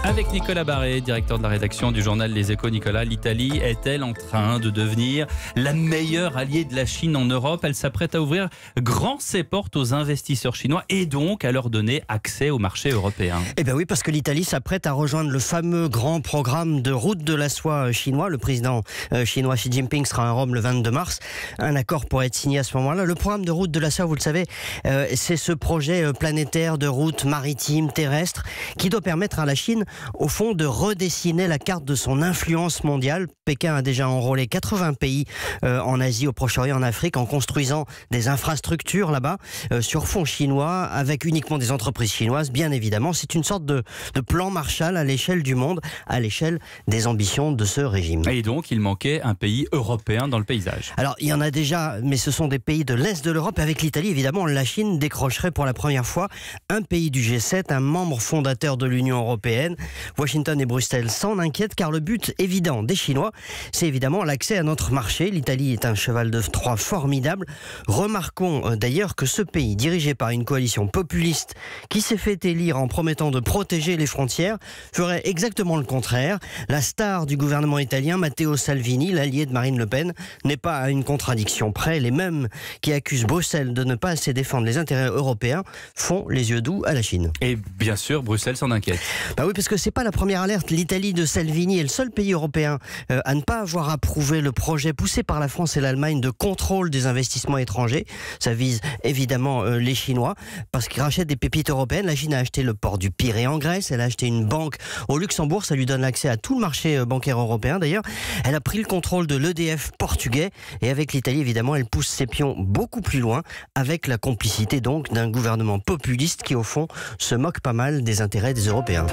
Avec Nicolas Barré, directeur de la rédaction du journal Les Échos. Nicolas, l'Italie est-elle en train de devenir la meilleure alliée de la Chine en Europe? Elle s'apprête à ouvrir grand ses portes aux investisseurs chinois et donc à leur donner accès au marché européen. Eh bien oui, parce que l'Italie s'apprête à rejoindre le fameux grand programme de route de la soie chinois. Le président chinois Xi Jinping sera à Rome le 22 mars. Un accord pourrait être signé à ce moment-là. Le programme de route de la soie, vous le savez, c'est ce projet planétaire de route maritime, terrestre, qui doit permettre à la Chine, au fond, de redessiner la carte de son influence mondiale. Pékin a déjà enrôlé 80 pays en Asie, au Proche-Orient, en Afrique, en construisant des infrastructures là-bas, sur fond chinois, avec uniquement des entreprises chinoises, bien évidemment. C'est une sorte de plan Marshall à l'échelle du monde, à l'échelle des ambitions de ce régime. Et donc, il manquait un pays européen dans le paysage. Alors, il y en a déjà, mais ce sont des pays de l'Est de l'Europe. Avec l'Italie, évidemment, la Chine décrocherait pour la première fois un pays du G7, un membre fondateur de l'Union européenne. Washington et Bruxelles s'en inquiètent car le but évident des Chinois, c'est évidemment l'accès à notre marché. L'Italie est un cheval de Troie formidable. Remarquons d'ailleurs que ce pays, dirigé par une coalition populiste qui s'est fait élire en promettant de protéger les frontières, ferait exactement le contraire. La star du gouvernement italien, Matteo Salvini, l'allié de Marine Le Pen, n'est pas à une contradiction près. Les mêmes qui accusent Bruxelles de ne pas assez défendre les intérêts européens font les yeux doux à la Chine. Et bien sûr, Bruxelles s'en inquiète. Bah oui, parce que c'est pas la première alerte. L'Italie de Salvini est le seul pays européen à ne pas avoir approuvé le projet poussé par la France et l'Allemagne de contrôle des investissements étrangers. Ça vise évidemment les Chinois parce qu'ils rachètent des pépites européennes. La Chine a acheté le port du Pirée en Grèce. Elle a acheté une banque au Luxembourg. Ça lui donne l'accès à tout le marché bancaire européen d'ailleurs. Elle a pris le contrôle de l'EDF portugais. Et avec l'Italie, évidemment, elle pousse ses pions beaucoup plus loin avec la complicité donc d'un gouvernement populiste qui, au fond, se moque pas mal des intérêts des Européens.